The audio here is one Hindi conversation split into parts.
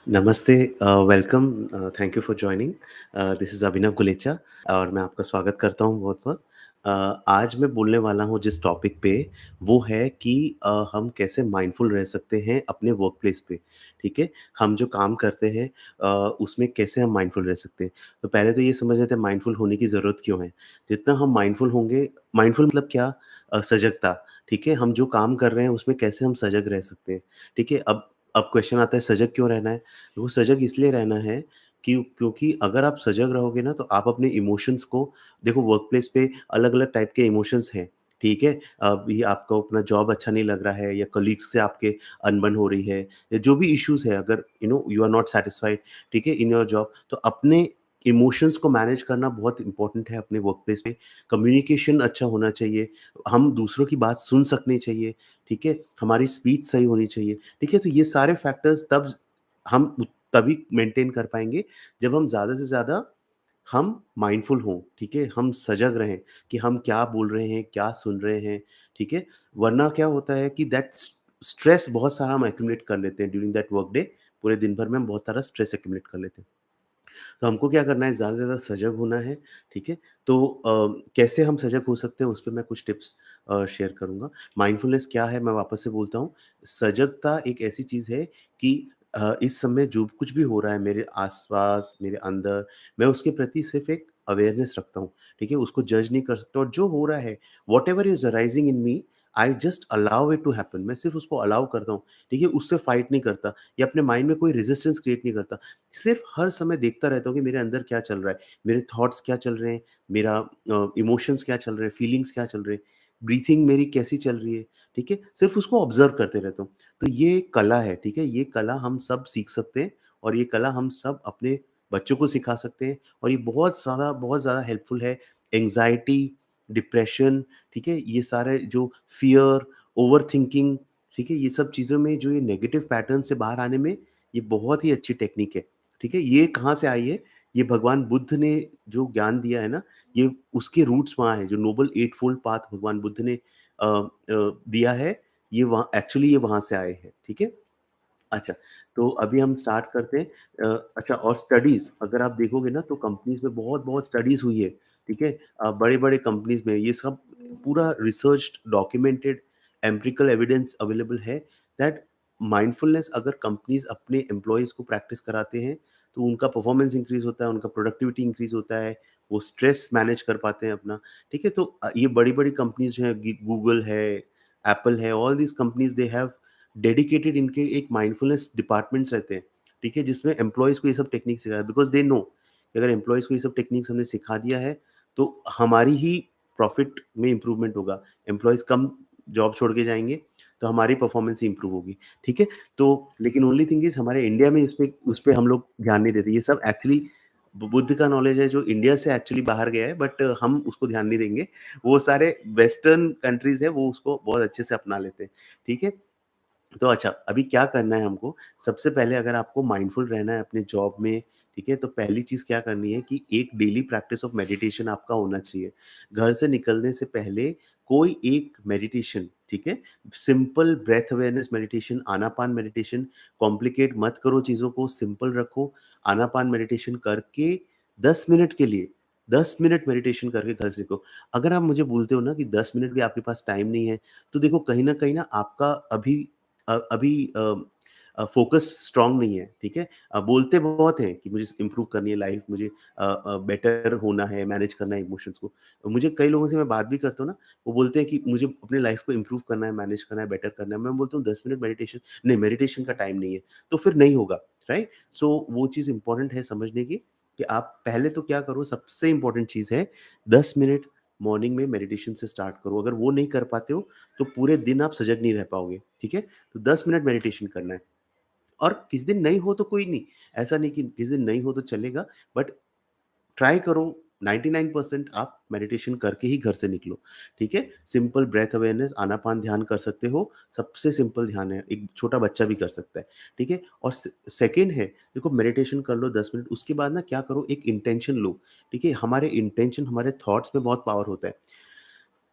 नमस्ते, welcome, thank you for joining. This is Abhinav Gulecha और मैं आपका स्वागत करता हूँ बहुत-बहुत। आज मैं बोलने वाला हूँ जिस टॉपिक पे, वो है कि हम कैसे माइंडफुल रह सकते हैं अपने वर्क प्लेस पे, ठीक है? हम जो काम करते हैं उसमें कैसे हम माइंडफुल रह सकते हैं। तो पहले तो ये समझ लेते हैं माइंडफुल होने की ज़रूरत क्यों है? जितना हम माइंडफुल होंगे, माइंडफुल मतलब क्या? सजगता, ठीक है? हम जो काम कर रहे हैं उसमें कैसे हम सजग रह सकते हैं, ठीक है? अब क्वेश्चन आता है सजग क्यों रहना है? वो सजग इसलिए रहना है क्योंकि अगर आप सजग रहोगे ना तो आप अपने इमोशंस को देखो वर्क प्लेस पे अलग-अलग टाइप के इमोशंस हैं, ठीक है? अभी आपको अपना जॉब अच्छा नहीं लग रहा है या कलीग्स से आपके अनबन हो रही है या जो भी इश्यूज़ है अगर यू आर नॉट सैटिस्फाइड, ठीक है, इन योर जॉब तो अपने इमोशंस को मैनेज करना बहुत इम्पोर्टेंट है अपने वर्क प्लेस पे। कम्युनिकेशन अच्छा होना चाहिए, हम दूसरों की बात सुन सकनी चाहिए, ठीक है? हमारी स्पीच सही होनी चाहिए, ठीक है? तो ये सारे फैक्टर्स तब हम तभी मेंटेन कर पाएँगे जब हम ज़्यादा से ज़्यादा हम माइंडफुल हों, ठीक है? हम सजग रहें कि हम क्या बोल रहे हैं, क्या सुन रहे हैं, ठीक है? वरना क्या होता है कि दैट स्ट्रेस बहुत सारा हम एक्यूमुलेट कर लेते हैं ड्यूरिंग दैट वर्क डे। पूरे दिन भर में हम बहुत सारा स्ट्रेस एक्यूमुलेट कर लेते हैं। तो हमको क्या करना है, ज़्यादा से ज़्यादा सजग होना है, ठीक है? तो कैसे हम सजग हो सकते हैं, उस पे मैं कुछ टिप्स शेयर करूँगा। माइंडफुलनेस क्या है, मैं वापस से बोलता हूँ। सजगता एक ऐसी चीज़ है कि इस समय जो कुछ भी हो रहा है मेरे आस-पास, मेरे अंदर, मैं उसके प्रति सिर्फ़ एक अवेयरनेस रखता हूँ, ठीक है? उसको जज नहीं कर सकता और जो हो रहा है, whatever is arising in me, I just allow it to happen. मैं सिर्फ़ उसको अलाउ करता हूँ, ठीक है? उससे फाइट नहीं करता या अपने माइंड में कोई रेज़िस्टेंस क्रिएट नहीं करता। सिर्फ़ हर समय देखता रहता हूँ कि मेरे अंदर क्या चल रहा है, मेरे थॉट्स क्या चल रहे हैं, मेरा इमोशंस क्या चल रहे हैं, फीलिंग्स क्या चल रहे हैं, ब्रीथिंग मेरी कैसी चल रही है, ठीक है? सिर्फ़ उसको ऑब्ज़र्व करते रहता हूँ। तो ये कला है, ठीक है? ये कला हम सब सीख सकते हैं और ये कला हम सब अपने बच्चों को सिखा सकते हैं और ये बहुत ज़्यादा हेल्पफुल है। एंग्ज़ायटी, डिप्रेशन, ठीक है? ये सारे जो फ़ियर, ओवरथिंकिंग, ठीक है? ये सब चीज़ों में जो ये नेगेटिव पैटर्न से बाहर आने में ये बहुत ही अच्छी टेक्निक है, ठीक है? ये कहाँ से आई है? ये भगवान बुद्ध ने जो ज्ञान दिया है ना, ये उसके रूट्स वहाँ हैं, जो नोबल एट फोल्ड पाथ भगवान बुद्ध ने दिया है, ये वहाँ एक्चुअली ये वहाँ से आए हैं, ठीक है? अच्छा, तो अभी हम स्टार्ट करते हैं। अच्छा और स्टडीज़ अगर आप देखोगे ना तो कंपनीज़ में बहुत-बहुत स्टडीज़ हुई है, ठीक है? बड़े-बड़े कंपनीज़ में ये सब पूरा researched, documented, empirical evidence available है दैट माइंडफुलनेस अगर कंपनीज़ अपने एम्प्लॉइज़ को प्रैक्टिस कराते हैं, तो उनका परफॉर्मेंस इंक्रीज़ होता है, उनका प्रोडक्टिविटी इंक्रीज़ होता है, वो स्ट्रेस मैनेज कर पाते हैं अपना, ठीक है? तो ये बड़ी-बड़ी कंपनीज़ जो हैं गूगल है, एप्पल है, all these companies they have dedicated इनके एक माइंडफुलनेस डिपार्टमेंट्स रहते हैं, ठीक है? जिसमें एम्प्लॉइज़ को ये सब टेक्निक सिखाया बिकॉज़ दे नो कि अगर एम्प्लॉइज़ को ये सब टेक्निक्स हमने सिखा दिया है, तो हमारी ही प्रॉफ़िट में इम्प्रूवमेंट होगा। एम्प्लॉइज़ कम जॉब छोड़ के जाएँगे, तो हमारी परफ़ॉर्मेंस इंप्रूव होगी, ठीक है? तो लेकिन ओनली थिंग इज़ हमारे इंडिया में इस पे हम लोग ध्यान नहीं देते। ये सब एक्चुअली बुद्ध का नॉलेज है जो इंडिया से एक्चुअली बाहर गया है बट हम उसको ध्यान नहीं देंगे। वो सारे वेस्टर्न कंट्रीज़ हैं, वो उसको बहुत अच्छे से अपना लेते हैं, ठीक है? तो अच्छा, अभी क्या करना है हमको? सबसे पहले अगर आपको माइंडफुल रहना है अपने जॉब में, ठीक है? तो पहली चीज़ क्या करनी है कि एक डेली प्रैक्टिस ऑफ मेडिटेशन आपका होना चाहिए। घर से निकलने से पहले कोई एक मेडिटेशन, ठीक है? सिंपल ब्रेथ अवेयरनेस मेडिटेशन, आनापान मेडिटेशन, कॉम्प्लिकेट मत करो चीज़ों को, सिंपल रखो। आनापान मेडिटेशन करके 10 मिनट के लिए 10 मिनट मेडिटेशन करके घर से निकलो। अगर आप मुझे बोलते हो ना कि 10 मिनट भी आपके पास टाइम नहीं है, तो देखो कहीं न आपका अभी फ़ोकस स्ट्रॉन्ग नहीं है, ठीक है? बोलते बहुत हैं कि मुझे इम्प्रूव करनी है लाइफ़, मुझे बेटर होना है, मैनेज करना है इमोशंस को। मुझे कई लोगों से मैं बात भी करता हूँ ना, वो बोलते हैं कि मुझे अपनी लाइफ़ को इम्प्रूव करना है, मैनेज करना है, बेटर करना है। मैं बोलता हूँ 10 मिनट मेडिटेशन नहीं, मेडिटेशन का टाइम नहीं है, तो फिर नहीं होगा, राइट? सो वो चीज़ इम्पोर्टेंट है समझने की कि आप पहले तो क्या करो, सबसे इम्पोर्टेंट चीज़ है 10 मिनट मॉर्निंग में मेडिटेशन से स्टार्ट करो। अगर वो नहीं कर पाते हो, तो पूरे दिन आप सजग नहीं रह पाओगे, ठीक है? तो 10 मिनट मेडिटेशन करना है और किसी दिन नहीं हो तो कोई नहीं, ऐसा नहीं कि किसी दिन नहीं हो तो चलेगा बट ट्राई करो 99% आप मेडिटेशन करके ही घर से निकलो, ठीक है? सिंपल ब्रेथ अवेयरनेस, आनापान ध्यान कर सकते हो, सबसे सिंपल ध्यान है, एक छोटा बच्चा भी कर सकता है, ठीक है? और सेकंड है, देखो मेडिटेशन कर लो 10 मिनट, उसके बाद ना क्या करो एक इंटेंशन लो, ठीक है? हमारे इंटेंशन, हमारे थॉट्स में बहुत पावर होता है।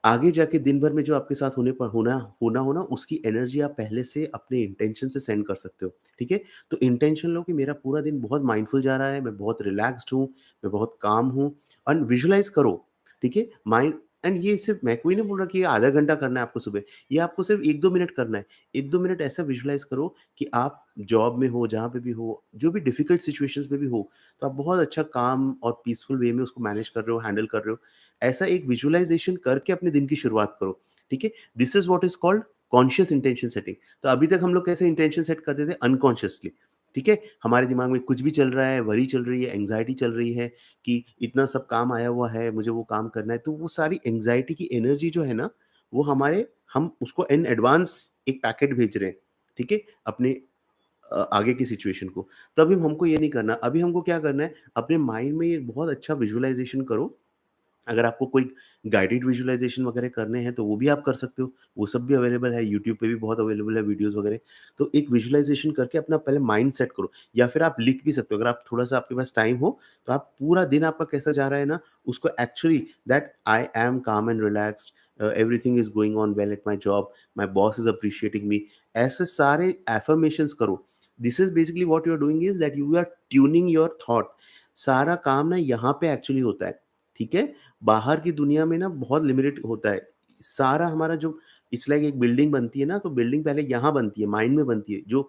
आगे जाके दिन भर में जो आपके साथ होने पर होना होना हो ना, उसकी एनर्जी आप पहले से अपने इंटेंशन से सेंड कर सकते हो, ठीक है? तो इंटेंशन लो कि मेरा पूरा दिन बहुत माइंडफुल जा रहा है, मैं बहुत रिलैक्स्ड हूँ, मैं बहुत काम हूँ और विजुअलाइज़ करो, ठीक है? माइंड एंड ये सिर्फ़ मैं कोई नहीं बोल रहा कि ये आधा घंटा करना है आपको सुबह, ये आपको सिर्फ़ 1-2 मिनट करना है। 1-2 मिनट ऐसा विजुअलाइज़ करो कि आप जॉब में हो, जहाँ पे भी हो, जो भी डिफ़िकल्ट सिचुएशंस में भी हो, तो आप बहुत अच्छा काम और पीसफुल वे में उसको मैनेज कर रहे हो, हैंडल कर रहे हो। ऐसा एक विजुअलाइज़ेशन करके अपने दिन की शुरुआत करो, ठीक है? This is what is called conscious intention setting. तो अभी तक हम लोग कैसे इंटेंशन सेट करते थे अनकॉन्शियसली, ठीक है? हमारे दिमाग में कुछ भी चल रहा है, वरी चल रही है, एंग्ज़ायटी चल रही है कि इतना सब काम आया हुआ है, मुझे वो काम करना है। तो वो सारी एंग्ज़ायटी की एनर्जी जो है ना, वो हमारे हम उसको इन एडवांस एक पैकेट भेज रहे हैं, ठीक है? अपने आगे की सिचुएशन को। तो अभी हमको ये नहीं करना, अभी हमको क्या करना है, अपने माइंड में एक बहुत अच्छा विजुअलाइज़ेशन करो। अगर आपको कोई गाइडेड विजुअलाइज़ेशन वगैरह करने हैं, तो वो भी आप कर सकते हो। वो सब भी अवेलेबल है, यूट्यूब पे भी बहुत अवेलेबल है वीडियोज़ वगैरह। तो एक विजुअलाइज़ेशन करके अपना पहले माइंड सेट करो या फिर आप लिख भी सकते हो। अगर आप थोड़ा-सा आपके पास टाइम हो, तो आप पूरा दिन आपका कैसा जा रहा है ना, उसको actually that I am calm and relaxed, everything is going on well at my job, my boss is appreciating me. ऐसे सारे अफ़र्मेशंस करो। This is basically what you are doing is that you are tuning your thought. सारा काम ना यहाँ पे एक्चुअली होता है, ठीक है? बाहर की दुनिया में ना बहुत लिमिटेड होता है। सारा हमारा जो इट्स लाइक एक बिल्डिंग बनती है ना, तो बिल्डिंग पहले यहाँ बनती है, माइंड में बनती है। जो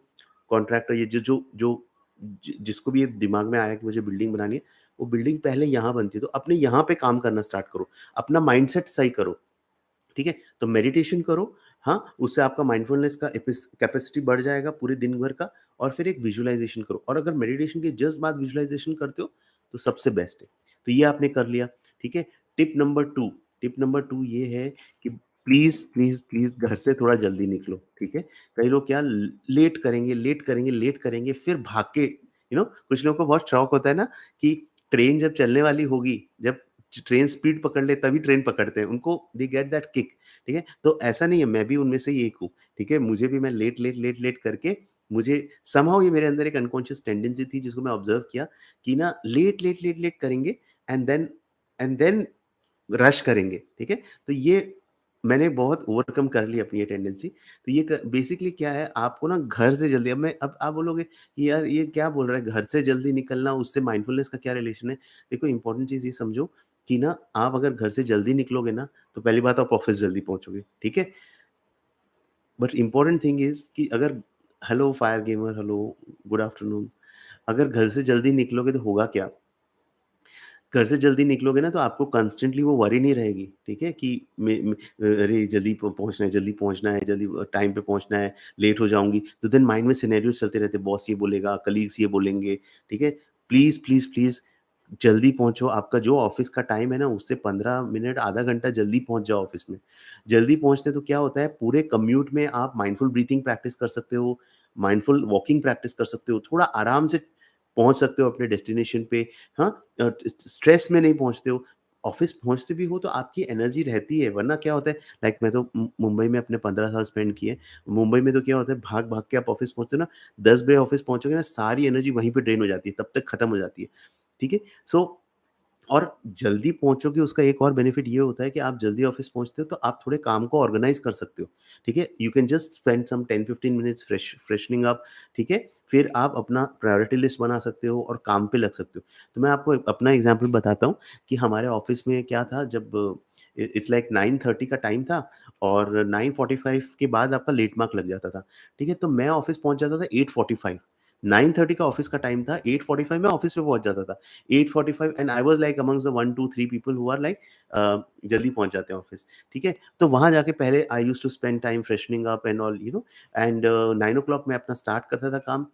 कॉन्ट्रैक्टर ये जो जो जो जिसको भी ये दिमाग में आया कि मुझे बिल्डिंग बनानी है, वो बिल्डिंग पहले यहाँ बनती है। तो अपने यहाँ पे काम करना स्टार्ट करो। अपना माइंडसेट सही करो। ठीक है? तो मेडिटेशन करो, हाँ, उससे आपका माइंडफुलनेस का कैपेसिटी बढ़ जाएगा पूरे दिन भर का और फिर एक विजुअलाइज़ेशन करो और अगर मेडिटेशन के जस्ट बाद विजुअलाइज़ेशन करते हो, तो सबसे बेस्ट है। तो ये आपने कर लिया, ठीक है? टिप नंबर 2 टिप नंबर 2 ये है कि प्लीज़, प्लीज़, प्लीज़ घर से थोड़ा जल्दी निकलो, ठीक है? कई लोग क्या लेट करेंगे, लेट करेंगे, लेट करेंगे, फिर भाग के कुछ लोगों को बहुत शौक होता है ना कि ट्रेन जब चलने वाली होगी, जब ट्रेन स्पीड पकड़ ले तभी ट्रेन पकड़ते हैं। उनको दे गेट दैट किक, ठीक है? तो ऐसा नहीं है, मैं भी उनमें से ही एक हूँ, ठीक है? मुझे भी मैं लेट, लेट, लेट, लेट करके मुझे समहाउ ये मेरे अंदर एक अनकॉन्शियस टेंडेंसी थी जिसको मैं ऑब्ज़र्व किया कि ना लेट, लेट, लेट, लेट करेंगे and then and then rush करेंगे, ठीक है? तो ये मैंने बहुत ओवरकम कर ली अपनी ये टेंडेंसी। तो ये क बेसिकली क्या है आपको ना घर से जल्दी अब आप बोलोगे कि यार ये क्या बोल रहा है घर से जल्दी निकलना उससे माइंडफुलनेस का क्या रिलेशन है? देखो इम्पोर्टेंट चीज़ ये समझो कि ना आप अगर घर से जल्दी निकलोगे ना, तो पहली बात आप ऑफ़िस जल्दी पहुँचोगे, ठीक है? बट इम्पोर्टेंट थिंग इज़ कि अगर hello fire gamer, hello, good afternoon. अगर घर से जल्दी निकलोगे तो होगा क्या? घर से जल्दी निकलोगे ना तो आपको कंस्टेंटली वो वरी नहीं रहेगी, ठीक है? कि अरे जल्दी पहुँचना है, जल्दी टाइम पे पहुँचना है, लेट हो जाऊँगी। तो देन माइंड में सिनेरियोज़ चलते रहते हैं, बॉस ये बोलेगा, कलीग्स ये बोलेंगे, ठीक है? प्लीज़, प्लीज़, प्लीज़ जल्दी पहुँचो, आपका जो ऑफ़िस का टाइम है ना उससे 15 मिनट, आधा घंटा जल्दी पहुँच जाओ ऑफ़िस में। जल्दी पहुँचते तो क्या होता है पूरे कम्यूट में आप माइंडफुल ब्रीथिंग प्रैक्टिस कर सकते हो, माइंडफुल वॉकिंग प्रैक्टिस कर सकते हो, थोड़ा आराम से पहुँच सकते हो अपने डेस्टिनेशन पे, हाँ? स्ट्रेस में नहीं पहुँचते हो। ऑफ़िस पहुँचते भी हो तो आपकी एनर्जी रहती है, वरना क्या होता है लाइक मैं तो मुंबई में अपने 15 साल स्पेंड किए। मुंबई में तो क्या होता है भाग-भाग के आप ऑफ़िस पहुँचते हो ना, 10 बजे ऑफ़िस पहुँचोगे ना सारी एनर्जी वहीं पे ड्रेन हो जाती है, तब तक खत्म हो जाती है। ठीक है? सो और जल्दी पहुँचोगे उसका एक और बेनिफिट ये होता है कि आप जल्दी ऑफ़िस पहुँचते हो तो आप थोड़े काम को ऑर्गनाइज़ कर सकते हो, ठीक है? You can just spend some 10-15 minutes freshening up, ठीक है? फिर आप अपना प्रायोरिटी लिस्ट बना सकते हो और काम पे लग सकते हो। तो मैं आपको अपना एग्ज़ाम्पल बताता हूँ कि हमारे ऑफ़िस में क्या था जब इट्स लाइक 9:30 का टाइम था और 9:45 के बाद आपका लेट मार्क लग जाता था, ठीक है? तो मैं ऑफ़िस पहुँच जाता था 8:45 9:30 का ऑफ़िस का टाइम था, 8:45 मैं ऑफ़िस पे पहुँच जाता था। 8:45 and I was like amongst the 1, 2, 3 people who are like जल्दी पहुँच जाते हैं ऑफ़िस, ठीक है? तो वहाँ जाके पहले I used to spend time freshening up and all and 9 o'clock मैं अपना स्टार्ट करता था काम।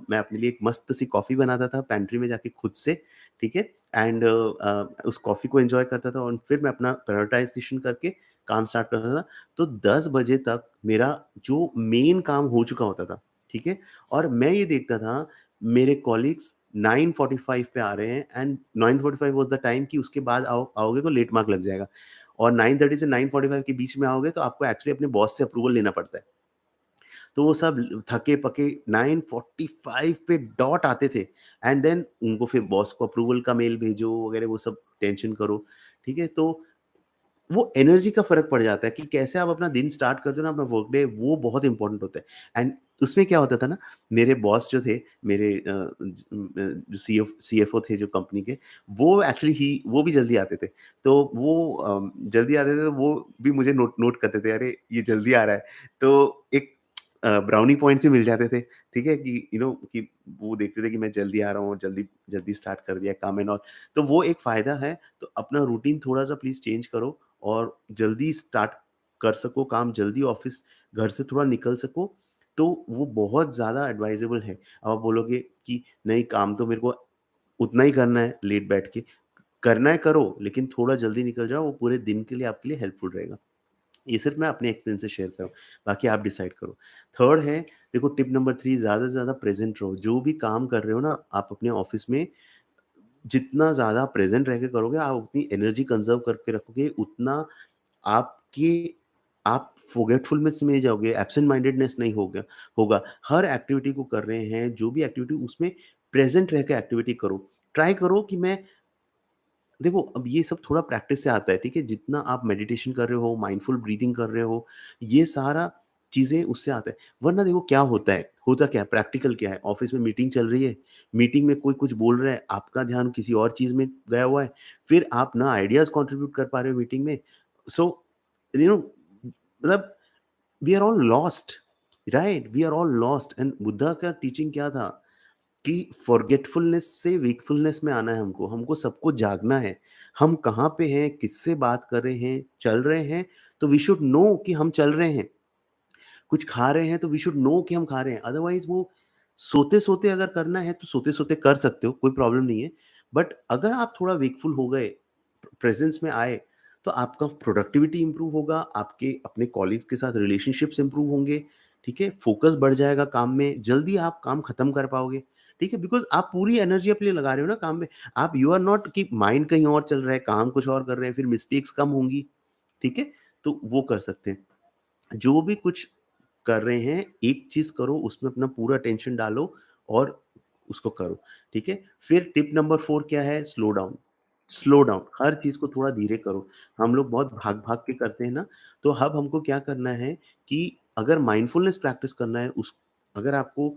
मैं अपने लिए एक मस्त सी कॉफ़ी बनाता था पैंट्री में जाके खुद से, ठीक है? एंड उस कॉफ़ी को एन्जॉय करता था और फिर मैं अपना प्रायोरिटाइज़ेशन करके काम स्टार्ट करता था। तो 10 बजे तक मेरा जो मेन काम हो चुका होता था, ठीक है? और मैं ये देखता था मेरे कॉलीग्स 9:45 पे आ रहे हैं एंड 9:45 वाज़ द टाइम कि उसके बाद आओगे तो लेट मार्क लग जाएगा और 9:30 से 9:45 के बीच में आओगे तो आपको एक्चुअली अपने बॉस से अप्रूवल लेना पड़ता है। तो वो सब थके-पके 9:45 पे डॉट आते थे एंड देन उनको फिर बॉस को अप्रूवल का मेल भेजो वगैरह वो सब टेंशन करो, ठीक है? तो वो एनर्जी का फ़र्क पड़ जाता है कि कैसे आप अपना दिन स्टार्ट करते हो ना, अपना वर्क डे, वो बहुत इम्पोर्टेंट होता है। एंड उसमें क्या होता था ना, मेरे बॉस जो थे, मेरे जो सीएफओ थे जो कंपनी के, वो एक्चुअली वो भी जल्दी आते थे। तो वो जल्दी आते थे, तो वो भी मुझे नोट नोट करते थे, अरे ये जल्दी आ रहा है। तो एक ब्राउनी पॉइंट्स भी मिल जाते थे, ठीक है? कि कि वो देखते थे कि मैं जल्दी आ रहा हूँ, जल्दी जल्दी स्टार्ट कर दिया काम एंड ऑल। तो वो एक फ़ायदा है। तो अपना रूटीन थोड़ा-सा प्लीज़ चेंज करो और जल्दी स्टार्ट कर सको काम, जल्दी ऑफ़िस घर से थोड़ा निकल सको, तो वो बहुत ज़्यादा एडवाइज़ेबल है। अब आप बोलोगे कि नहीं, काम तो मेरे को उतना ही करना है लेट बैठ के, करना है करो, लेकिन थोड़ा जल्दी निकल जाओ, वो पूरे दिन के लिए आपके लिए हेल्पफुल रहेगा। ये सिर्फ़ मैं अपने एक्सपीरियंस से शेयर कर रहा हूँ, बाकी आप डिसाइड करो। थर्ड है, देखो टिप नंबर 3, ज़्यादा से ज़्यादा प्रेज़ेंट रहो। जो भी काम कर रहे हो ना आप अपने ऑफ़िस में, जितना ज़्यादा प्रेज़ेंट रह के करोगे, आप उतनी एनर्जी कंज़र्व करके रखोगे, उतना आपके आप फ़ॉरगेटफुलनेस में नहीं जाओगे, एब्सेंट माइंडेडनेस नहीं होगा। हर एक्टिविटी को कर रहे हैं, जो भी एक्टिविटी उसमें प्रेज़ेंट रह के एक्टिविटी करो। ट्राई करो कि मैं देखो, अब ये सब थोड़ा प्रैक्टिस से आता है, ठीक है? जितना आप मेडिटेशन कर रहे हो, माइंडफुल ब्रीथिंग कर रहे हो, ये सारा चीज़ें उससे आता है। वरना देखो क्या होता है, होता क्या है, प्रैक्टिकल क्या है, ऑफ़िस में मीटिंग चल रही है, मीटिंग में कोई कुछ बोल रहा है, आपका ध्यान किसी और चीज़ में गया हुआ है, फिर आप ना आइडियाज़ कंट्रीब्यूट कर पा रहे हो मीटिंग में। सो यू नो मतलब we are all lost, right? We are all lost. And Buddha का टीचिंग क्या था कि फॉरगेटफुलनेस से वेकफुलनेस में आना है हमको, हमको सबको जागना है। हम कहाँ पे हैं, किससे बात कर रहे हैं, चल रहे हैं, तो वी शुड नो कि हम चल रहे हैं। कुछ खा रहे हैं तो वी शुड नो कि हम खा रहे हैं। अदरवाइज़ वो सोते-सोते अगर करना है तो सोते-सोते कर सकते हो, कोई प्रॉब्लम नहीं है। बट अगर आप थोड़ा वेकफुल हो गए, प्रेज़ेंस में आए, तो आपका प्रोडक्टिविटी इम्प्रूव होगा, आपके अपने कॉलीग्स के साथ रिलेशनशिप्स इम्प्रूव होंगे, ठीक है? फ़ोकस बढ़ जाएगा काम में, जल्दी आप काम खत्म कर पाओगे, ठीक है? बिकॉज़ आप पूरी एनर्जी अपनी लगा रहे हो ना काम में। आप यू आर नॉट कि माइंड कहीं और चल रहा है, काम कुछ और कर रहे हैं, फिर मिस्टेक्स कम होंगी, ठीक है? तो वो कर सकते हैं। जो भी कुछ कर रहे हैं, एक चीज़ करो, उसमें अपना पूरा अटेंशन डालो और उसको करो, ठीक है? फिर टिप नंबर 4 क्या है? Slow down. स्लो डाउन, हर चीज़ को थोड़ा धीरे करो। हम लोग बहुत भाग-भाग के करते हैं ना, तो अब हमको क्या करना है कि अगर माइंडफुलनेस प्रैक्टिस करना है, उस अगर आपको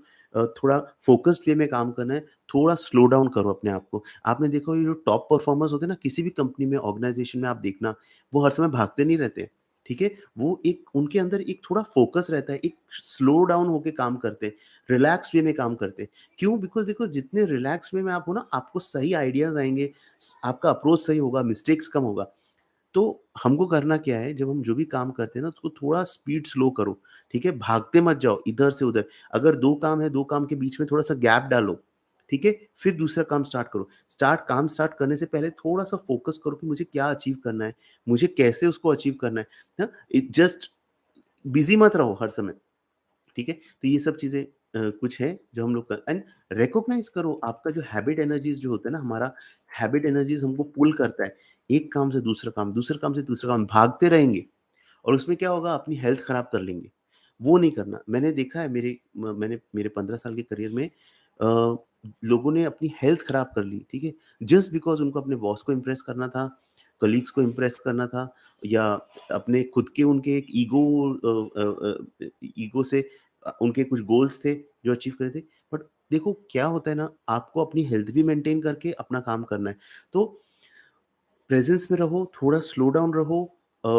थोड़ा फ़ोकस्ड वे में काम करना है, थोड़ा स्लो डाउन करो अपने आप को। आपने देखा होगा, ये जो टॉप परफ़ॉर्मर्स होते हैं ना, किसी भी कंपनी में, ऑर्गनाइज़ेशन में आप देखना, वो हर समय भागते नहीं रहते, ठीक है? वो एक उनके अंदर एक थोड़ा फ़ोकस रहता है, एक स्लो डाउन होके काम करते हैं, रिलैक्स वे में काम करते हैं। क्यों? बिकॉज़ देखो, जितने रिलैक्स वे में आप हो ना, आपको सही आइडियाज़ आएँगे, आपका अप्रोच सही होगा, मिस्टेक्स कम होगा। तो हमको करना क्या है, जब हम जो भी काम करते हैं ना, उसको थोड़ा स्पीड स्लो करो, ठीक है? भागते मत जाओ इधर से उधर। अगर 2 काम है, 2 काम के बीच में थोड़ा-सा गैप डालो, ठीक है? फिर दूसरा काम स्टार्ट करो। काम स्टार्ट करने से पहले थोड़ा-सा फ़ोकस करो कि मुझे क्या अचीव करना है, मुझे कैसे उसको अचीव करना है। हाँ? इट जस्ट बिज़ी मत रहो हर समय। ठीक है? तो ये सब चीज़ें कुछ है जो हम लोग कर एंड रिकॉग्नाइज़ करो, आपका जो हैबिट एनर्जीज़ जो होता है ना, हमारा हैबिट एनर्जीज़ हमको पुल करता है। एक काम से दूसरा काम, दूसरे काम से तीसरा काम, भागते रहेंगे और उसमें क्या होगा, अपनी हेल्थ खराब कर लेंगे। वो नहीं करना। मैंने देखा है, मैंने मेरे 15 साल के करियर में लोगों ने अपनी हेल्थ खराब कर ली, ठीक है? जस्ट बिकॉज़ उनको अपने बॉस को इम्प्रेस करना था, कलीग्स को इम्प्रेस करना था, या अपने खुद के उनके एक ईगो से उनके कुछ गोल्स थे जो अचीव करे थे। बट देखो क्या होता है ना, आपको अपनी हेल्थ भी मेंटेन करके अपना काम करना है। तो प्रेज़ेंस में रहो, थोड़ा स्लो डाउन रहो, अ,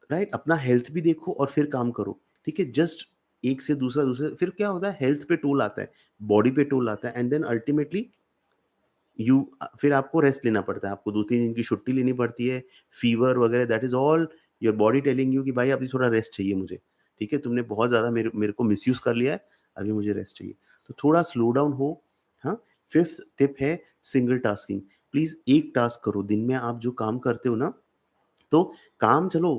राइट? अपना हेल्थ भी देखो और फिर काम करो, ठीक है? जस्ट एक से दूसरा, दूसरे फिर क्या होता है, हेल्थ पे टोल आता है, बॉडी पे टोल आता है, एंड देन अल्टीमेटली फिर आपको रेस्ट लेना पड़ता है, आपको 2-3 दिन की छुट्टी लेनी पड़ती है, फ़ीवर वगैरह, that is all your body telling you कि भाई अभी थोड़ा रेस्ट चाहिए मुझे, ठीक है? तुमने बहुत ज़्यादा मेरे मेरे को मिसयूज़ कर लिया है, अभी मुझे रेस्ट चाहिए। तो थोड़ा स्लो डाउन हो, हाँ? 5th टिप है सिंगल टास्किंग। प्लीज़ एक टास्क करो, दिन में आप जो काम करते हो ना, तो काम चलो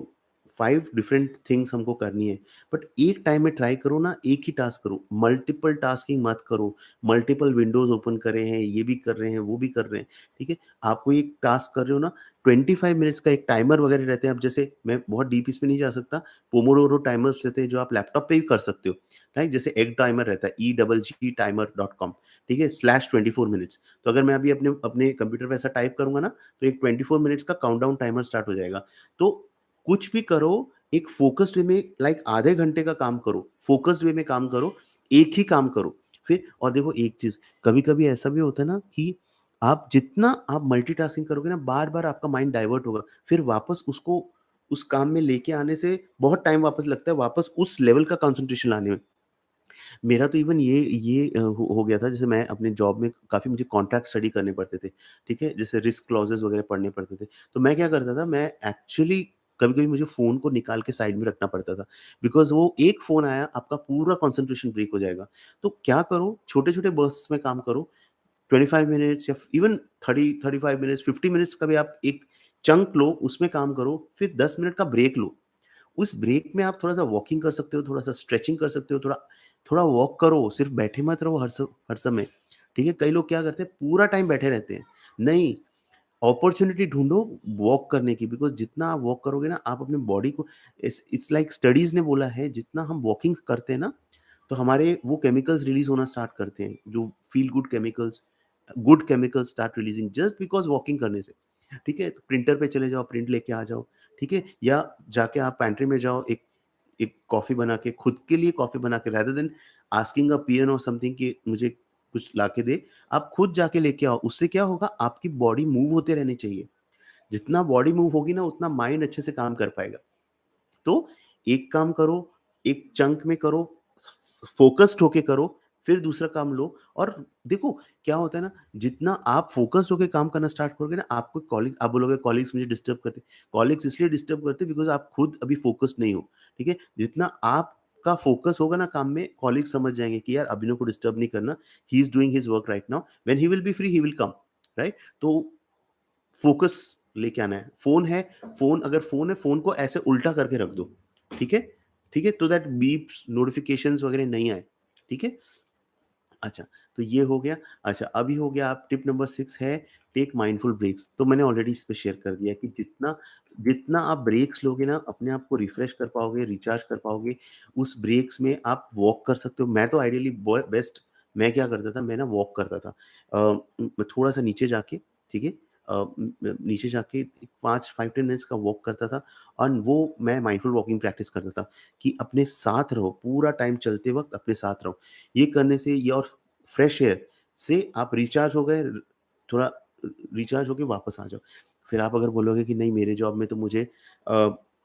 5 डिफरेंट थिंग्स हमको करनी है, बट एक टाइम में ट्राई करो ना, एक ही टास्क करो, मल्टीपल टास्किंग मत करो, मल्टीपल विंडोज़ ओपन कर रहे हैं, ये भी कर रहे हैं, वो भी कर रहे हैं, ठीक है? आप कोई एक टास्क कर रहे हो ना, 25 मिनट्स का एक टाइमर वगैरह रहते हैं, अब जैसे मैं बहुत डीप इसमें नहीं जा सकता, पोमोडोरो टाइमर्स रहते हैं जो आप लैपटॉप पे भी कर सकते हो, राइट? जैसे एक टाइमर रहता है EGGtimer.com, ठीक है? /24 मिनट्स, तो अगर मैं अभी अपने अपने कंप्यूटर पे ऐसा टाइप करूँगा ना, तो एक 24 मिनट्स का काउंटडाउन टाइमर स्टार्ट हो जाएगा। तो कुछ भी करो, एक फ़ोकस्ड वे में लाइक आधे घंटे का काम करो, फ़ोकस्ड वे में काम करो, एक ही काम करो। फिर और देखो एक चीज़, कभी-कभी ऐसा भी होता है ना कि आप जितना आप मल्टीटास्किंग करोगे ना, बार-बार आपका माइंड डाइवर्ट होगा। फिर वापस उसको उस काम में लेके आने से बहुत टाइम वापस लगता है, वापस उस लेवल का कंसंट्रेशन लाने में। मेरा तो इवन ये हो गया था, जैसे मैं अपने जॉब में काफ़ी मुझे कॉन्ट्रैक्ट स्टडी करने पड़ते थे, ठीक है? जैसे रिस्क क्लॉज़ेज़ वगैरह पढ़ने पड़ते थे। तो मैं क्या करता था, मैं एक्चुअली कभी-कभी मुझे फ़ोन को निकाल के साइड में रखना पड़ता था, बिकॉज़ वो एक फ़ोन आया, आपका पूरा कंसंट्रेशन ब्रेक हो जाएगा। तो क्या करो, छोटे-छोटे बर्स्ट्स में काम करो, 25 मिनट्स या इवन 35 मिनट्स, 50 मिनट्स का भी आप एक चंक लो, उसमें काम करो, फिर 10 मिनट का ब्रेक लो। उस ब्रेक में आप थोड़ा-सा वॉकिंग कर सकते हो, थोड़ा-सा स्ट्रेचिंग कर सकते हो, थोड़ा थोड़ा वॉक करो, सिर्फ बैठे मत रहो हर समय, ठीक है? कई लोग क्या करते हैं, पूरा टाइम बैठे रहते हैं। नहीं, अपॉर्च्युनिटी ढूँढो वॉक करने की, बिकॉज़ जितना आप वॉक करोगे ना, आप अपनी बॉडी को इट्स लाइक स्टडीज़ ने बोला है, जितना हम वॉकिंग करते हैं ना, तो हमारे वो केमिकल्स रिलीज़ होना स्टार्ट करते हैं, जो feel good chemicals start releasing just because walking करने से, ठीक है? तो प्रिंटर पे चले जाओ, प्रिंट लेके आ जाओ, ठीक है? या जाके आप पैंट्री में जाओ, एक एक कॉफ़ी बना के, खुद के लिए कॉफ़ी बना के, रेदर देन आस्किंग अ पियन और समथिंग कि मुझे कुछ लाके दे, आप खुद जाके लेके आओ। उससे क्या होगा, आपकी बॉडी मूव होते रहनी चाहिए। जितना बॉडी मूव होगी ना, उतना माइंड अच्छे से काम कर पाएगा। तो एक काम करो, एक चंक में करो, फ़ोकस्ड होके करो, फिर दूसरा काम लो, और देखो क्या होता है ना, जितना आप फ़ोकस्ड होके काम करना स्टार्ट करोगे ना, आपको कॉलीग आप बोलोगे कॉलीग्स मुझे डिस्टर्ब करते हैं। कॉलीग्स इसलिए डिस्टर्ब करते हैं बिकॉज़ आप खुद अभी फ़ोकस्ड नहीं हो, ठीक है? जितना आपका फ़ोकस होगा ना काम में, कॉलीग समझ जाएँगे कि यार अभिनव को डिस्टर्ब नहीं करना, he is doing his work right now, when he will be free he will come, right? तो फ़ोकस लेके आना है। फ़ोन है, फ़ोन को ऐसे उल्टा करके रख दो, ठीक है? ठीक है? तो दैट बीप्स, नोटिफ़िकेशंस वगैरह नहीं आए, ठीक है? अच्छा, तो ये हो गया। अच्छा, अभी हो गया, आप टिप नंबर 6 है टेक माइंडफुल ब्रेक्स। तो मैंने ऑलरेडी इस पे शेयर कर दिया कि जितना जितना आप ब्रेक्स लोगे ना, अपने आप को रिफ्रेश कर पाओगे, रिचार्ज कर पाओगे। उस ब्रेक्स में आप वॉक कर सकते हो। मैं तो आइडियली बॉय बेस्ट मैं क्या करता था, मैं ना वॉक करता था। मैं थोड़ा-सा नीचे जाके, ठीक है? नीचे जाके 5-10 मिनट्स का वॉक करता था, और वो मैं माइंडफुल वॉकिंग प्रैक्टिस करता था कि अपने साथ रहो, पूरा टाइम चलते वक़्त अपने साथ रहो। ये करने से ये, और फ्रेश एयर से आप रिचार्ज हो गए, थोड़ा रिचार्ज होके वापस आ जाओ। फिर आप अगर बोलोगे कि नहीं, मेरे जॉब में तो मुझे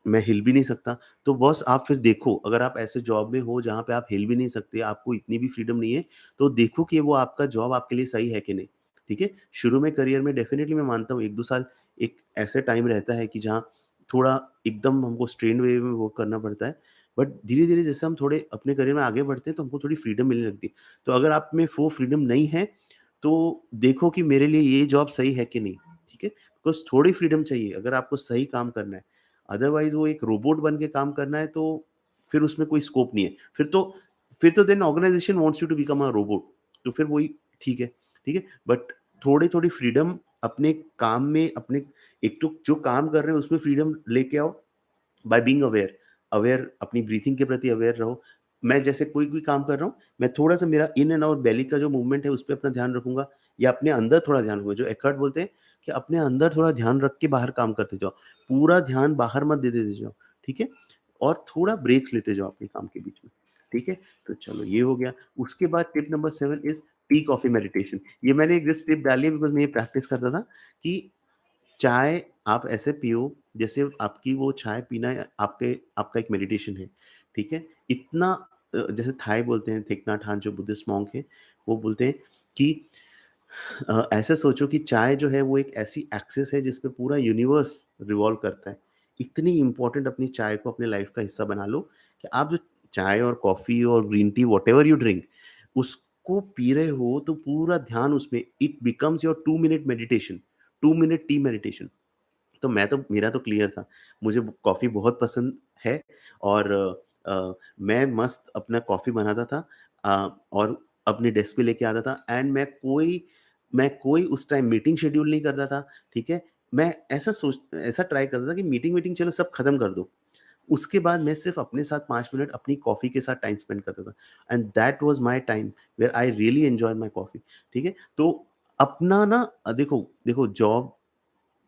मैं हिल भी नहीं सकता, तो बॉस आप फिर देखो, अगर आप ऐसे जॉब में हो जहाँ पे आप हिल भी नहीं सकते, आपको इतनी भी फ्रीडम नहीं है, तो देखो कि वो आपका जॉब आपके लिए सही है कि नहीं, ठीक है? शुरू में करियर में डेफ़िनिटली मैं मानता हूँ 1-2 साल एक ऐसे टाइम रहता है कि जहाँ थोड़ा एकदम हमको स्ट्रेन्ड वे में वर्क करना पड़ता है। बट धीरे-धीरे जैसे हम थोड़े अपने करियर में आगे बढ़ते हैं, तो हमको थोड़ी फ्रीडम मिलने लगती है। तो अगर आप में वो फ्रीडम नहीं है, तो देखो कि मेरे लिए ये जॉब सही है कि नहीं, ठीक है? बिकॉज़ थोड़ी फ्रीडम चाहिए अगर आपको सही काम करना है। अदरवाइज़ वो एक रोबोट बन के काम करना है, तो फिर उसमें कोई स्कोप नहीं है। फिर तो then organization wants you to become a robot, तो फिर वही ठीक है, ठीक है? बट थोड़ी-थोड़ी फ्रीडम अपने काम में, अपने एक तो जो काम कर रहे हैं उसमें फ्रीडम लेके आओ, बाय बीइंग अवेयर अपनी ब्रीथिंग के प्रति अवेयर रहो। मैं जैसे कोई काम कर रहा हूँ, मैं थोड़ा-सा मेरा इन एंड आउट बेली का जो मूवमेंट है, उस पे अपना ध्यान रखूँगा, या अपने अंदर थोड़ा ध्यान रखूँगा। जो एक्कर्ट बोलते हैं कि अपने अंदर थोड़ा ध्यान रख के बाहर काम करते जाओ। पूरा ध्यान बाहर मत दे देते जाओ, ठीक है? और थोड़ा ब्रेक्स लेते जाओ अपने काम के बीच में, ठीक है? तो चलो ये हो गया। उसके बाद tip number 7 is tea coffee meditation. ये मैंने एक जस्ट टिप डाली है बिकॉज़ मैं ये प्रैक्टिस करता था कि चाय आप ऐसे पियो जैसे आपकी वो चाय पीना आपके आपका एक मेडिटेशन है, ठीक है? इतना जैसे थाई बोलते हैं, थेक नाथ हान जो बुद्धिस्ट मॉन्क हैं, वो बोलते हैं कि ऐसे सोचो कि चाय जो है वो एक ऐसी एक्सिस है जिस पे पूरा यूनिवर्स रिवॉल्व करता है। इतनी इम्पोर्टेंट अपनी चाय को अपने लाइफ़ का हिस्सा बना लो कि आप जो चाय और कॉफ़ी और green tea whatever you drink, उसको पी रहे हो तो पूरा ध्यान उसमें, it becomes your 2 minute meditation, 2 minute T meditation. तो मैं तो मेरा तो क्लियर था। मुझे कॉफ़ी बहुत पसंद है और मैं मस्त अपना कॉफ़ी बनाता था और अपने डेस्क पे लेके आता था एंड मैं कोई उस टाइम मीटिंग शेड्यूल नहीं करता था, ठीक है? मैं ऐसा ट्राई करता था कि मीटिंग चलो सब खत्म कर दो। उसके बाद मैं सिर्फ़ अपने साथ 5 मिनट अपनी कॉफ़ी के साथ टाइम स्पेंड करता था and that was my time where I really enjoyed my coffee, ठीक है? तो अपना ना देखो देखो जॉब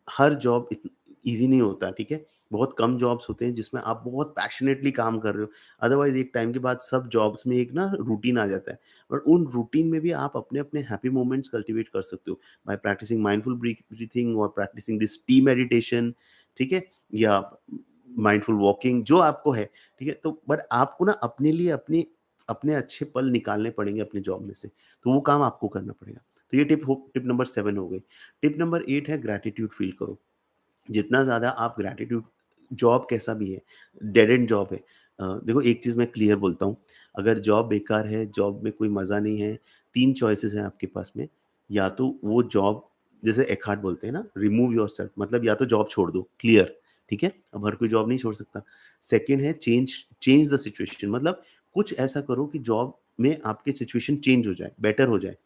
हर जॉब इत ईज़ी नहीं होता, ठीक है? बहुत कम जॉब्स होते हैं जिसमें आप बहुत पैशनेटली काम कर रहे हो। अदरवाइज़ एक टाइम के बाद सब जॉब्स में एक ना रूटीन आ जाता है और उन रूटीन में भी आप अपने-अपने हैप्पी मोमेंट्स कल्टीवेट कर सकते हो बाय प्रैक्टिसिंग माइंडफुल ब्रीथिंग और प्रैक्टिसिंग दिस टी मेडिटेशन, ठीक है? या माइंडफुल वॉकिंग जो आपको है, ठीक है? तो बट आपको ना अपने लिए अपने अच्छे पल निकालने पड़ेंगे अपनी जॉब में से, तो वो काम आपको करना पड़ेगा। तो ये टिप नंबर 7 हो गई। टिप नंबर 8 है ग्रैटिट्यूड फ़ील करो। जितना ज़्यादा आप ग्रैटिट्यूड जॉब कैसा भी है, डेड एंड जॉब है। देखो एक चीज़ मैं क्लियर बोलता हूँ, अगर जॉब बेकार है, जॉब में कोई मज़ा नहीं है, 3 चॉइसेस हैं आपके पास में, या तो वो जॉब जैसे एखार्ट बोलते हैं ना, रिमूव योरसेल्फ मतलब या तो जॉब छोड़ दो, क्लियर, ठीक है? अब हर कोई जॉब नहीं छोड़ सकता। सेकंड है चेंज चेंज द सिचुएशन मतलब कुछ ऐसा करो कि जॉब में आपकी सिचुएशन चेंज हो जाए, बेटर हो जाए।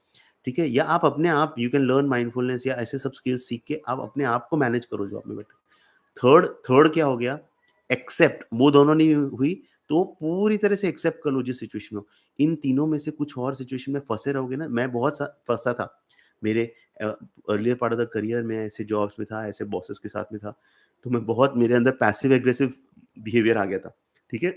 ठीक है? या आप अपने आप यू कैन लर्न माइंडफुलनेस या ऐसे सब स्किल्स सीख के आप अपने आप को मैनेज करो जॉब में बेटर। थर्ड थर्ड क्या हो गया? एक्सेप्ट वो दोनों नहीं हुई तो पूरी तरह से एक्सेप्ट कर लो जिस सिचुएशन में हो। इन तीनों में से कुछ और सिचुएशन में फँसे रहोगे ना मैं बहुत सा फँसा था। मेरे uh, earlier part of the career में ऐसे जॉब्स में था, ऐसे बॉसेस के साथ में था। तो मैं बहुत मेरे अंदर पैसिव एग्रेसिव बिहेवियर आ गया था। ठीक है?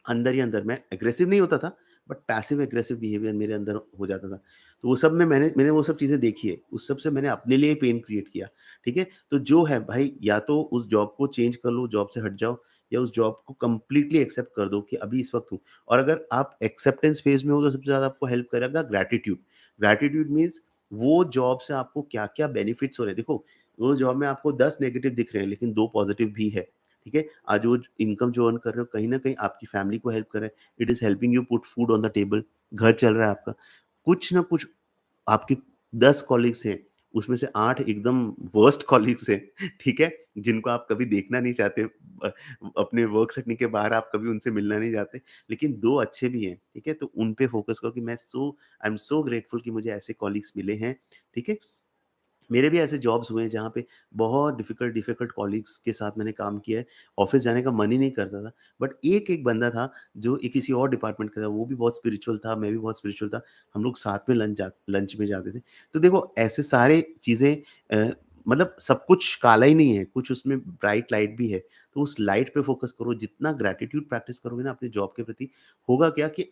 अंदर ही अंदर मैं एग्रेसिव नहीं होता था, बट पैसिव एग्रेसिव बिहेवियर मेरे अंदर हो जाता था। तो वो सब में मैंने वो सब चीज़ें देखी है, उस सब से मैंने अपने लिए पेन क्रिएट किया, ठीक है? तो जो है भाई या तो उस जॉब को चेंज कर लो, जॉब से हट जाओ या उस जॉब को कंप्लीटली एक्सेप्ट कर दो कि अभी इस वक़्त हूँ। और अगर आप एक्सेप्टेंस फेज़ में हो तो सबसे ज़्यादा आपको हेल्प करेगा ग्रैटिट्यूड। ग्रैटिट्यूड मीन्स वो जॉब से आपको क्या-क्या बेनिफिट्स हो रहे हैं। देखो, वो जॉब में आपको 10 नेगेटिव दिख रहे हैं लेकिन 2 पॉज़िटिव भी है। ठीक है? आज वो इनकम जो अर्न कर रहे हो कहीं न कहीं आपकी फैमिली को हेल्प कर रहा है। It is helping you put food on the table घर चल रहा है आपका। कुछ ना कुछ आपके 10 कॉलीग्स हैं, उसमें से 8 एकदम वर्स्ट कॉलीग्स हैं, ठीक है? जिनको आप कभी देखना नहीं चाहते अपने वर्क सेटिंग के बाहर आप कभी उनसे मिलना नहीं चाहते, लेकिन 2 अच्छे भी हैं, ठीक है? तो उन पे फ़ोकस करो कि आई एम सो ग्रेटफुल कि मुझे ऐसे कॉलीग्स मिले हैं, ठीक है? मेरे भी ऐसे जॉब्स हुए हैं जहाँ पे बहुत डिफ़िकल्ट कॉलीग्स के साथ मैंने काम किया है। ऑफ़िस जाने का मन ही नहीं करता था। बट एक बंदा था जो किसी और डिपार्टमेंट का था, वो भी बहुत स्पिरिचुअल था, मैं भी बहुत स्पिरिचुअल था। हम लोग साथ में लंच में जाते थे। तो देखो ऐसे सारे चीज़ें मतलब सब कुछ काला ही नहीं है, कुछ उसमें ब्राइट लाइट भी है। तो उस लाइट पे फ़ोकस करो, जितना ग्रैटिट्यूड प्रैक्टिस करोगे ना अपनी जॉब के प्रति, होगा क्या कि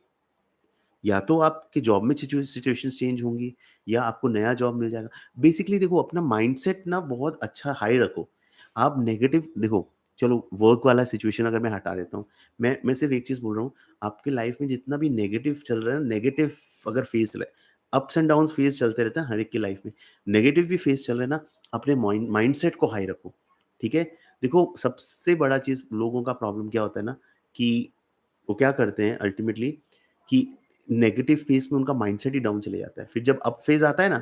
या तो आपकी जॉब में सिचुएशंस चेंज होंगी या आपको नया जॉब मिल जाएगा। बेसिकली देखो अपना माइंडसेट ना बहुत अच्छा हाई रखो। आप नेगेटिव देखो चलो वर्क वाला सिचुएशन अगर मैं हटा देता हूँ। मैं सिर्फ़ एक चीज़ बोल रहा हूँ, आपकी लाइफ़ में जितना भी नेगेटिव चल रहा है ना, नेगेटिव अगर फ़ेज़ चल रहा है, अप्स एंड डाउन्स फ़ेज़ चलते रहते हैं हर एक की लाइफ़ में। नेगेटिव भी फ़ेज़ चल रहा है ना, अपने माइंडसेट को हाई रखो, ठीक है? देखो सबसे बड़ा चीज़ लोगों का प्रॉब्लम क्या होता है ना कि वो क्या करते हैं अल्टीमेटली कि नेगेटिव फेज़ में उनका माइंडसेट ही डाउन चले जाता है। फिर जब अप फेज़ आता है ना,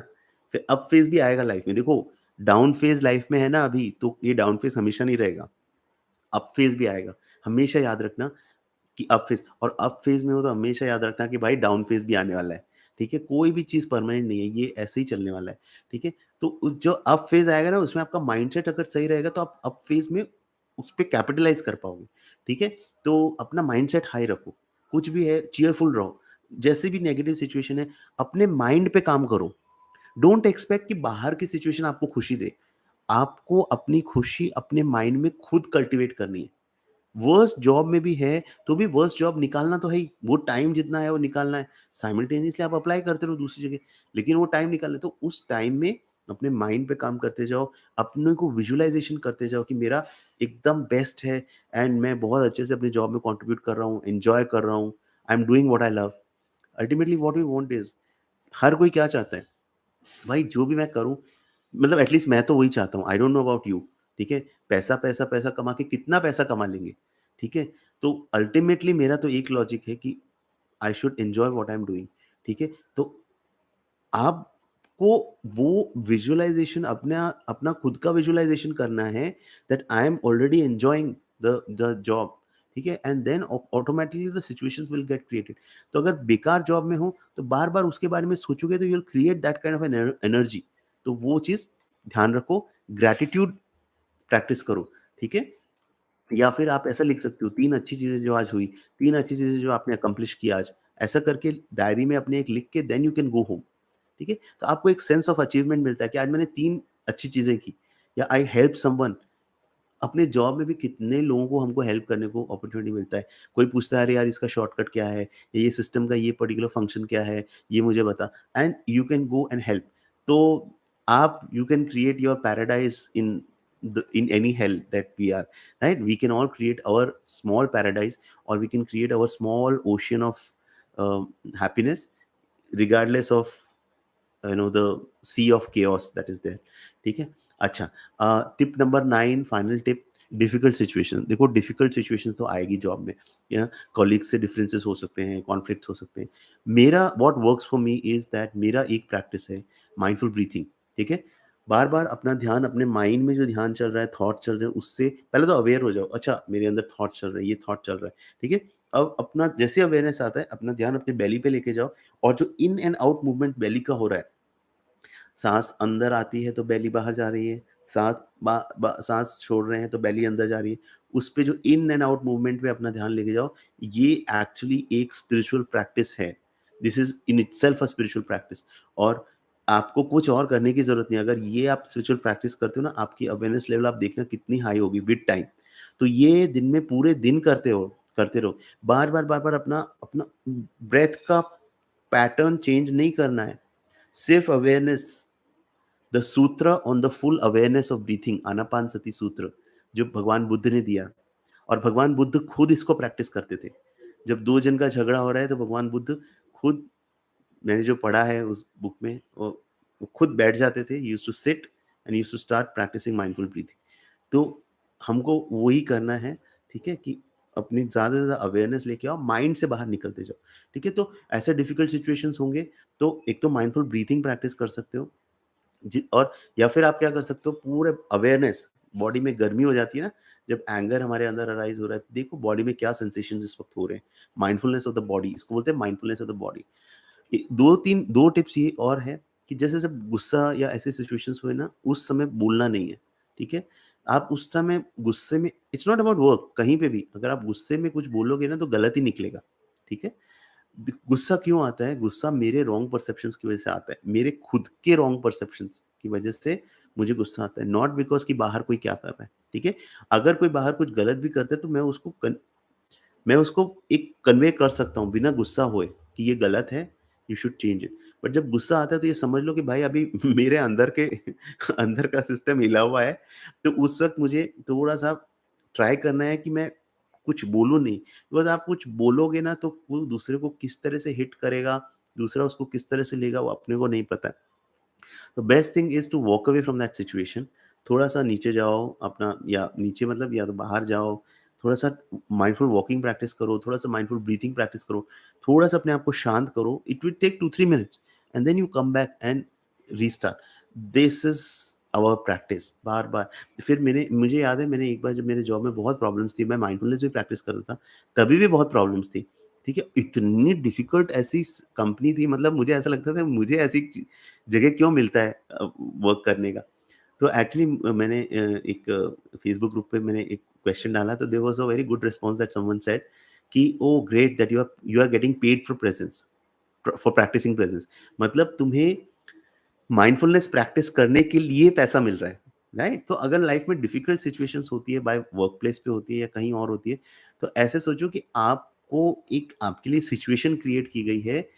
फिर अप फेज़ भी आएगा लाइफ़ में। देखो, डाउन फेज़ लाइफ़ में है ना अभी, तो ये डाउन फेज़ हमेशा नहीं रहेगा, अप फेज़ भी आएगा। हमेशा याद रखना कि अप फेज़ और अप फेज़ में हो तो हमेशा याद रखना कि भाई डाउन फेज़ भी आने वाला है, ठीक है? कोई भी चीज़ परमानेंट नहीं है, ये ऐसे ही चलने वाला है, ठीक है? तो जो अप फेज़ आएगा ना उसमें आपका माइंडसेट अगर सही रहेगा तो आप अप फेज़ में उस पे कैपिटलाइज़ कर पाओगे, ठीक है? तो अपना माइंडसेट हाई रखो, कुछ भी है चीयरफुल रहो, जैसे भी नेगेटिव सिचुएशन है, अपने माइंड पे काम करो। डोंट एक्सपेक्ट कि बाहर की सिचुएशन आपको खुशी दे, आपको अपनी खुशी अपने माइंड में खुद कल्टीवेट करनी है। वर्स्ट जॉब में भी है, तो भी वर्स्ट जॉब निकालना तो है ही, वो टाइम जितना है वो निकालना है। साइमल्टेनियसली आप अप्लाई करते रहो दूसरी जगह, लेकिन वो टाइम निकालना है, तो उस टाइम में अपने माइंड पे काम करते जाओ, अपने को विजुअलाइज़ेशन करते जाओ कि मेरा एकदम बेस्ट है एंड मैं बहुत अच्छे से अपनी जॉब में कंट्रीब्यूट कर रहा हूँ, एन्जॉय कर रहा हूँ, I am doing what I love. Ultimately what we want is हर कोई क्या चाहता है? भाई जो भी मैं करूँ मतलब एटलीस्ट मैं तो वही चाहता हूँ। I don't know about you, ठीक है? पैसा कमा के कितना पैसा कमा लेंगे, ठीक है? तो अल्टीमेटली मेरा तो एक लॉजिक है कि I should enjoy what I am doing, ठीक है? तो आप को वो विजुअलाइज़ेशन अपना खुद का विजुअलाइज़ेशन करना है that I am already enjoying the job, ठीक है? And then automatically the situations will get created. तो अगर बेकार जॉब में हो, तो बार-बार उसके बारे में सोचोगे तो you will create that kind of energy. तो वो चीज़ ध्यान रखो, ग्रैटिट्यूड प्रैक्टिस करो, ठीक है? या फिर आप ऐसा लिख सकते हो 3 अच्छी चीज़ें जो आज हुई, 3 अच्छी चीज़ें जो आपने अकम्प्लिश की आज, ऐसा करके डायरी में अपने एक लिख के then you can go home, ठीक है? तो आपको एक सेंस ऑफ अचीवमेंट मिलता है कि आज मैंने 3 अच्छी चीज़ें की या आई हेल्प समवन। अपने जॉब में भी कितने लोगों को हमको हेल्प करने को अपॉर्च्युनिटी मिलता है। कोई पूछता है अरे यार इसका शॉर्टकट क्या है? या ये सिस्टम का ये पर्टिकुलर फंक्शन क्या है? ये मुझे बता and you can go and help. तो आप you can create your paradise in any hell that we are, right? We can all create our small paradise or we can create our small ocean of happiness regardless of the sea of chaos that is there, ठीक है? अच्छा, tip number 9, final tip, difficult situation. देखो डिफिकल्ट सिचुएशन तो आएगी जॉब में, या कॉलीग्स से डिफरेंसेस हो सकते हैं, कॉन्फ्लिक्ट्स हो सकते हैं। मेरा what works for me is that मेरा एक प्रैक्टिस है माइंडफुल ब्रीथिंग, ठीक है? बार बार अपना ध्यान अपने माइंड में जो ध्यान चल रहा है, थॉट चल रहे हैं, उससे पहले तो अवेयर हो जाओ। अच्छा, मेरे अंदर थॉट चल रहा है, ये थॉट चल रहा है, ठीक है? अब अपना जैसे अवेयरनेस आता है, अपना ध्यान अपने बेली पे लेके जाओ और जो इन एंड आउट मूवमेंट बेली का हो रहा है, साँस अंदर आती है तो बेली बाहर जा रही है, साँस छोड़ रहे हैं तो बेली अंदर जा रही है। उस पे जो इन एंड आउट मूवमेंट पे अपना ध्यान लेके जाओ, ये एक्चुअली एक स्पिरिचुअल प्रैक्टिस है। This is in itself a spiritual practice और आपको कुछ और करने की ज़रूरत नहीं है। अगर ये आप स्पिरिचुअल प्रैक्टिस करते हो ना, आपकी अवेयरनेस लेवल आप देखना कितनी हाई होगी विद टाइम। तो ये दिन में पूरे दिन करते रहो। बार-बार अपना अपना ब्रेथ का पैटर्न चेंज नहीं करना है। सिर्फ awareness, the sutra on the full awareness of breathing, Anapanasati sutra, जो भगवान बुद्ध ने दिया। और भगवान बुद्ध खुद इसको प्रैक्टिस करते थे। जब 2 जन का झगड़ा हो रहा है तो भगवान बुद्ध खुद, मैंने जो पढ़ा है उस बुक में, वो खुद बैठ जाते थे, he used to sit and used to start practicing mindful breathing. तो हमको वही करना है, ठीक है? कि अपनी ज़्यादा से ज़्यादा अवेयरनेस लेके आओ, माइंड से बाहर निकलते जाओ, ठीक है? तो ऐसे डिफिकल्ट सिचुएशंस होंगे, तो एक तो माइंडफुल ब्रीथिंग प्रैक्टिस कर सकते हो। जी, और या फिर आप क्या कर सकते हो, पूरे अवेयरनेस, बॉडी में गर्मी हो जाती है ना, जब एंगर हमारे अंदर अराइज़ हो रहा है, तो देखो बॉडी में क्या सेंसेशंस इस वक़्त हो रहे हैं। माइंडफुलनेस ऑफ द बॉडी, इसको बोलते हैं mindfulness of the body. 2 tips ये और है कि जैसे जब गुस्सा या ऐसे सिचुएशंस हुए ना, उस समय बोलना नहीं है, ठीक है? आप उस समय गुस्से में, इट्स नॉट अबाउट वर्क, कहीं पे भी अगर आप गुस्से में कुछ बोलोगे ना तो गलत ही निकलेगा, ठीक है? गुस्सा क्यों आता है? गुस्सा मेरे रॉन्ग परसेप्शंस की वजह से आता है। मेरे खुद के रॉन्ग परसेप्शंस की वजह से मुझे गुस्सा आता है, नॉट बिकॉज़ कि बाहर कोई क्या कर रहा है, ठीक है? अगर कोई बाहर कुछ गलत भी करता है तो मैं उसको एक कन्वे कर सकता हूँ बिना गुस्सा होए कि ये गलत है, you should change it. But जब गुस्सा आता है तो ये समझ लो कि भाई अभी मेरे अंदर के अंदर का सिस्टम हिला हुआ है, तो उस वक़्त मुझे थोड़ा-सा ट्राई करना है कि मैं कुछ बोलूँ नहीं। बिकॉज़ आप कुछ बोलोगे ना तो वो दूसरे को किस तरह से हिट करेगा, दूसरा उसको किस तरह से लेगा वो अपने को नहीं पता है। तो best thing is to walk away from that situation. थोड़ा-सा नीचे जाओ अपना, या नीचे मतलब या तो बाहर जाओ, थोड़ा-सा माइंडफुल वॉकिंग प्रैक्टिस करो, थोड़ा-सा माइंडफुल ब्रीथिंग प्रैक्टिस करो, थोड़ा-सा अपने आप को शांत करो। It will take 2-3 minutes and then you come back and restart. This is our practice बार-बार। फिर मुझे याद है, मैंने एक बार जब मेरे जॉब में बहुत प्रॉब्लम्स थी, मैं माइंडफुलनेस भी प्रैक्टिस कर रहा था, तभी भी बहुत प्रॉब्लम्स थी। ठीक है? इतनी डिफ़िकल्ट ऐसी कंपनी थी, मतलब मुझे ऐसा लगता था मुझे ऐसी जगह क्यों मिलता है वर्क करने का। तो एक्चुअली मैंने एक फेसबुक ग्रुप पे मैंने एक क्वेश्चन डाला, तो there was a very good response that someone said कि oh great that you are getting paid for presence, for practicing presence. मतलब तुम्हें माइंडफुलनेस प्रैक्टिस करने के लिए पैसा मिल रहा है, राइट? तो अगर लाइफ में डिफिकल्ट सिचुएशंस होती है, बाय वर्क प्लेस पे होती है या कहीं और होती है, तो ऐसे सोचो कि आपको एक आपके लिए सिचुएशन क्रिएट की गई है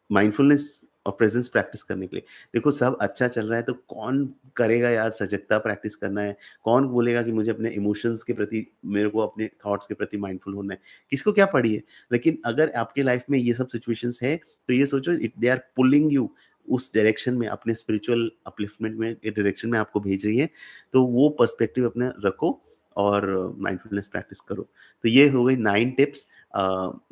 माइंडफुलनेस और प्रेजेंस प्रैक्टिस करने के लिए। देखो सब अच्छा चल रहा है तो कौन करेगा यार, सजगता प्रैक्टिस करना है, कौन बोलेगा कि मुझे अपने इमोशंस के प्रति, मेरे को अपने थॉट्स के प्रति माइंडफुल होना है, किसको क्या पड़ी है। लेकिन अगर आपके लाइफ में ये सब सिचुएशंस है, तो ये सोचो it they are pulling you उस डायरेक्शन में, अपने स्पिरिचुअल अपलिफ्टमेंट में, डायरेक्शन में आपको भेज रही है। तो वो पर्सपेक्टिव अपना रखो और माइंडफुलनेस प्रैक्टिस करो। तो ये हो गई 9 टिप्स।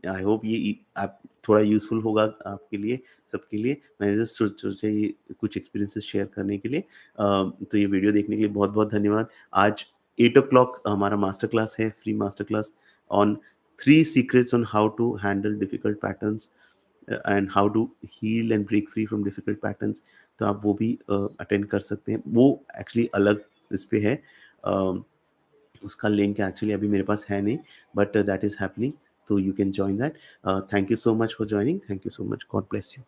आई होप ये आप थोड़ा यूज़फुल होगा आपके लिए, सबके लिए। मैंने जस्ट सोचा ये कुछ एक्सपीरियंसेस शेयर करने के लिए। तो ये वीडियो देखने के लिए बहुत-बहुत धन्यवाद। आज 8 हमारा मास्टर क्लास है, free master class on 3 secrets on how to handle difficult patterns and how to heal and break free from difficult patterns. तो आप वो भी अटेंड कर सकते हैं। वो एक्चुअली अलग इस पे है। अ, उसका लिंक एक्चुअली अभी मेरे पास है नहीं, बट दैट इज़ हैपनिंग, तो you can join that. Thank you so much for joining. Thank you so much. God bless you.